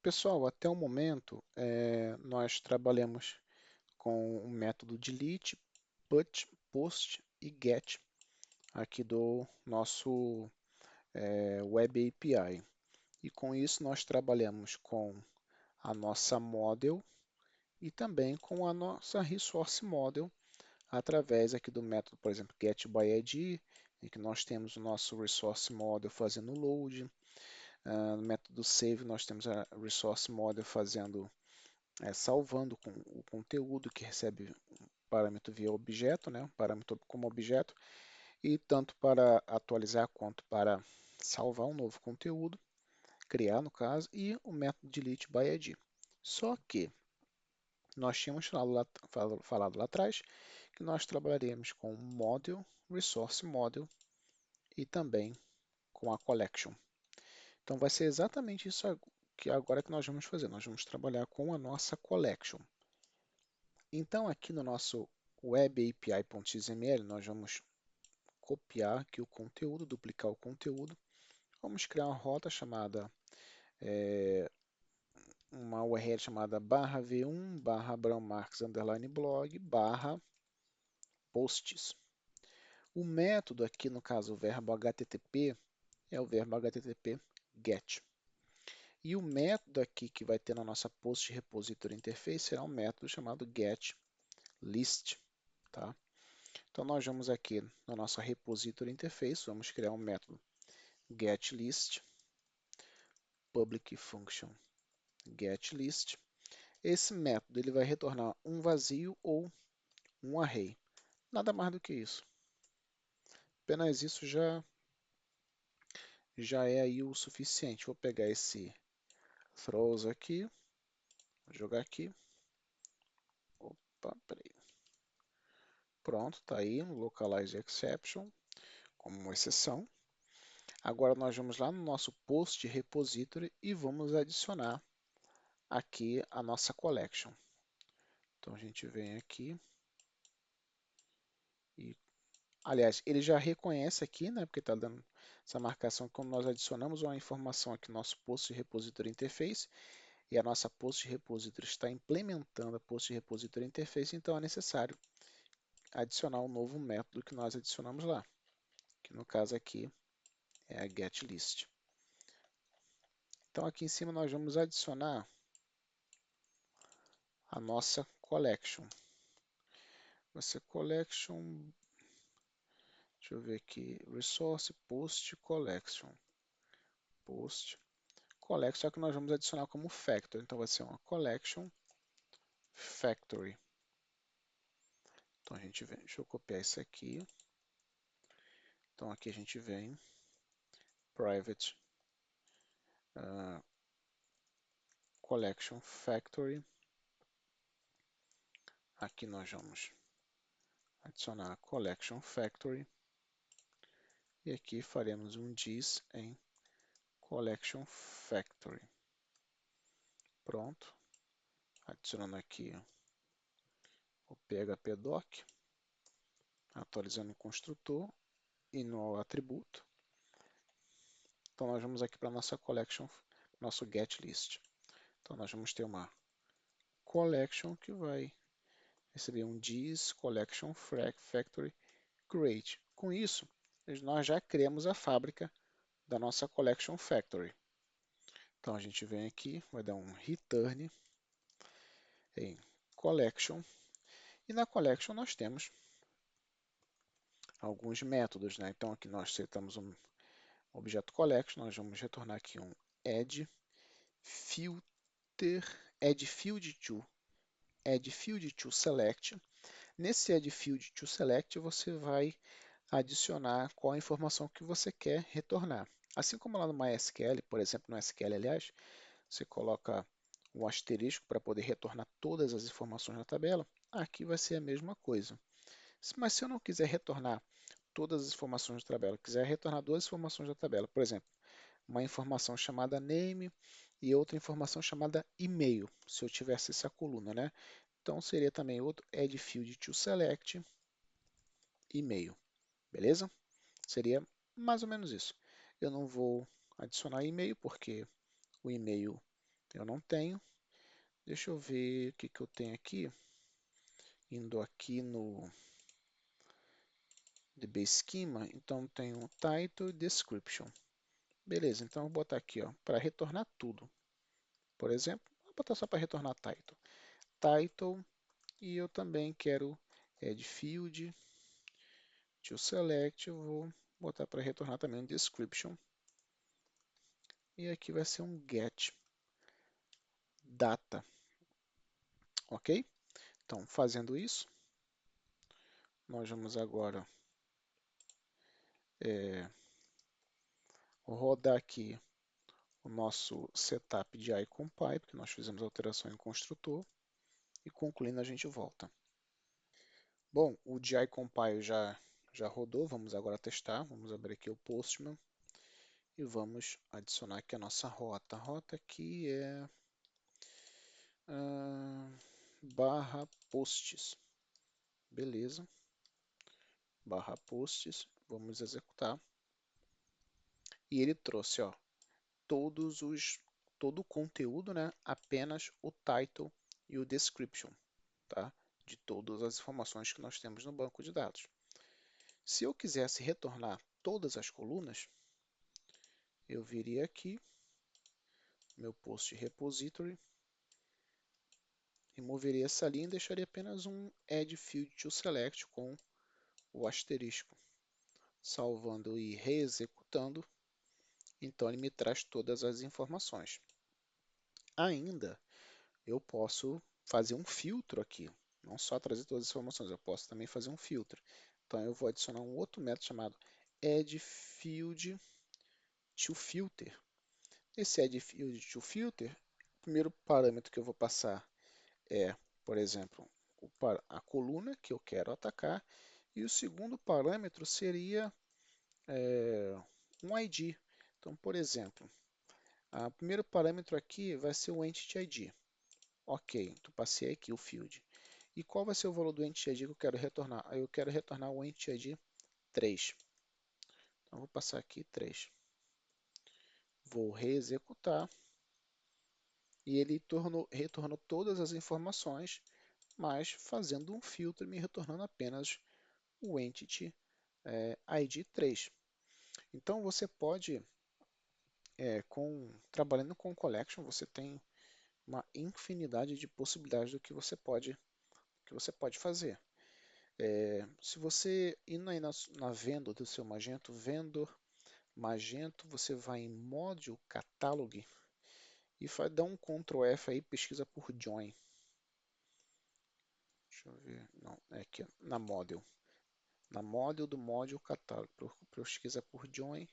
Pessoal, até o momento, nós trabalhamos com o método delete, put, post e get aqui do nosso Web API. E com isso nós trabalhamos com a nossa model e também com a nossa resource model através aqui do método, por exemplo, getById, em que nós temos o nosso resource model fazendo load. No método save nós temos a resource model salvando o conteúdo que recebe parâmetro via objeto, né, parâmetro como objeto, e tanto para atualizar quanto para salvar um novo conteúdo, criar no caso, e o método delete by ID. Só que nós tínhamos falado lá atrás que nós trabalharemos com model, resource model e também com a collection. Então vai ser exatamente isso que agora que nós vamos fazer. Nós vamos trabalhar com a nossa collection. Então aqui no nosso web API.xml nós vamos copiar aqui o conteúdo, duplicar o conteúdo. Vamos criar uma rota chamada, uma URL chamada /v1 /brownmarks _blog /posts. O método aqui, no caso, o verbo http, é o verbo http get. E o método aqui que vai ter na nossa post repository interface será um método chamado getList, tá? Então nós vamos aqui na nossa repository interface, vamos criar um método getList, public function getList. Esse método ele vai retornar um vazio ou um array. Nada mais do que isso. Apenas isso já é aí o suficiente. Vou pegar esse throws aqui, vou jogar aqui. Opa, peraí. Pronto, está aí no localize exception como uma exceção. Agora nós vamos lá no nosso post repository e vamos adicionar aqui a nossa collection. Então a gente vem aqui e, aliás, ele já reconhece aqui, né, porque está dando essa marcação quando nós adicionamos uma informação aqui no nosso post repository interface e a nossa post repository está implementando a post repository interface, então é necessário adicionar um novo método que nós adicionamos lá, que no caso aqui é a getList. Então aqui em cima nós vamos adicionar a nossa collection. Vai collection, deixa eu ver aqui, resource post collection. Post collection, só que nós vamos adicionar como factory, então vai ser uma collection factory. Então a gente vem, deixa eu copiar isso aqui. Então aqui a gente vem private collection factory. Aqui nós vamos adicionar a collection factory e aqui faremos um diz em collection factory. Pronto. Adicionando aqui o PHP doc, atualizando o construtor e no atributo. Então nós vamos aqui para a nossa collection, nosso get list. Então nós vamos ter uma collection que vai receber um diz collection factory create. Com isso, nós já criamos a fábrica da nossa collection factory. Então a gente vem aqui, vai dar um return em collection e na collection nós temos alguns métodos, né? Então aqui nós setamos um objeto collection, nós vamos retornar aqui um add filter, add field to select. Nesse add field to select você vai adicionar qual a informação que você quer retornar. Assim como lá no MySQL, por exemplo, no SQL, aliás, você coloca um asterisco para poder retornar todas as informações na tabela, aqui vai ser a mesma coisa. Mas se eu não quiser retornar todas as informações da tabela, quiser retornar duas informações da tabela, por exemplo, uma informação chamada name e outra informação chamada e-mail, se eu tivesse essa coluna, né? Então seria também outro add field to select e-mail, beleza? Seria mais ou menos isso. Eu não vou adicionar e-mail porque o e-mail Eu não tenho. Deixa eu ver o que, que eu tenho aqui. Indo aqui no DB Schema, então tem um title e description. Beleza, então eu vou botar aqui, ó, para retornar tudo. Por exemplo, vou botar só para retornar title. Title, e eu também quero add field to select, eu vou botar para retornar também um description. E aqui vai ser um get data, ok? Então, fazendo isso, nós vamos agora rodar aqui o nosso setup de iCompile, porque nós fizemos alteração em construtor, e concluindo a gente volta. Bom, o de iCompile já rodou, vamos agora testar. Vamos abrir aqui o Postman e vamos adicionar aqui a nossa rota. A rota aqui é barra posts. Beleza. Barra posts. Vamos executar. E ele trouxe, ó, todo o conteúdo, né? Apenas o title e o description, tá? De todas as informações que nós temos no banco de dados. Se eu quisesse retornar todas as colunas, eu viria aqui, meu post repository, removeria essa linha e deixaria apenas um add field to select com o asterisco, salvando e reexecutando. Então ele me traz todas as informações. Ainda eu posso fazer um filtro aqui, não só trazer todas as informações, eu posso também fazer um filtro. Então eu vou adicionar um outro método chamado add field to filter. Esse add field to filter, o primeiro parâmetro que eu vou passar é, por exemplo, a coluna que eu quero atacar, e o segundo parâmetro seria um ID. Então, por exemplo, o primeiro parâmetro aqui vai ser o Entity ID. Ok, então passei aqui o field. E qual vai ser o valor do Entity ID que eu quero retornar? Eu quero retornar o Entity ID 3. Então, vou passar aqui 3. Vou reexecutar. E ele retornou todas as informações, mas fazendo um filtro e me retornando apenas o Entity ID 3. Então, você pode, trabalhando com Collection, você tem uma infinidade de possibilidades do que você pode fazer. Se você ir na venda do seu Magento, Vendor Magento, você vai em Module Catalog e dá um Ctrl F aí, pesquisa por Join. Deixa eu ver, não, é aqui na Module. Na Module do Module Catalog, pesquisa por Join.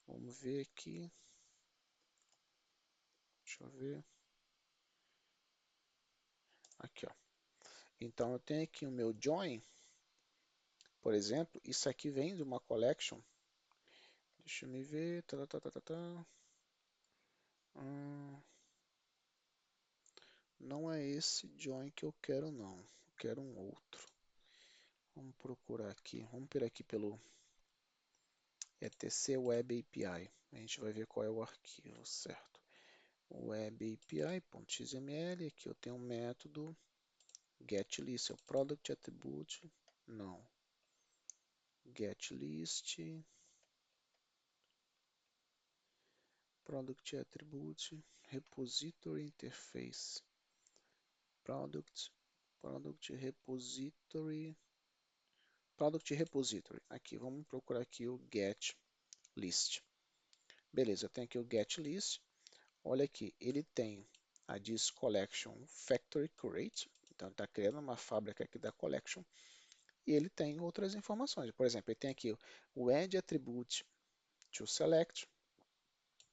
Vamos ver aqui. Deixa eu ver. Aqui, ó. Então eu tenho aqui o meu join, por exemplo, isso aqui vem de uma collection. Deixa eu me ver. Não é esse join que eu quero, não. Eu quero um outro. Vamos procurar aqui. Vamos por aqui pelo etc Web API. A gente vai ver qual é o arquivo, certo? Web API.xml. Aqui eu tenho um método getList. É o product attribute. Não. GetList. Product Attribute, Repository Interface, Product Repository, Product Repository. Aqui, vamos procurar aqui o Get List. Beleza, eu tenho aqui o Get List. Olha aqui, ele tem a This Collection Factory Create, então está criando uma fábrica aqui da Collection, e ele tem outras informações. Por exemplo, ele tem aqui o Add Attribute to Select,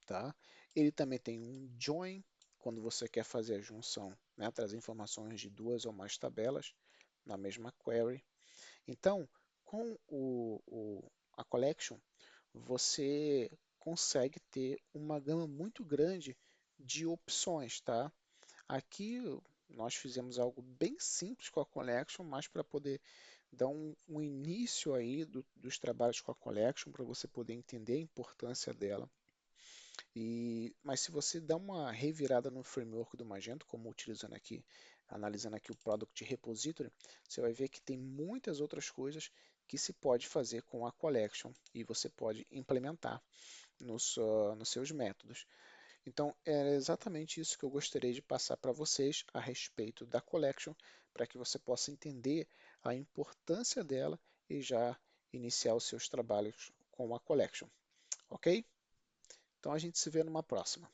tá? Ele também tem um join, quando você quer fazer a junção, né, trazer informações de duas ou mais tabelas na mesma query. Então, com a collection, você consegue ter uma gama muito grande de opções, tá? Aqui nós fizemos algo bem simples com a collection, mas para poder dar um início aí dos trabalhos com a collection, para você poder entender a importância dela. Mas se você dá uma revirada no framework do Magento, como utilizando aqui, analisando aqui o Product Repository, você vai ver que tem muitas outras coisas que se pode fazer com a Collection e você pode implementar nos seus métodos. Então, é exatamente isso que eu gostaria de passar para vocês a respeito da Collection, para que você possa entender a importância dela e já iniciar os seus trabalhos com a Collection, ok? Então a gente se vê numa próxima.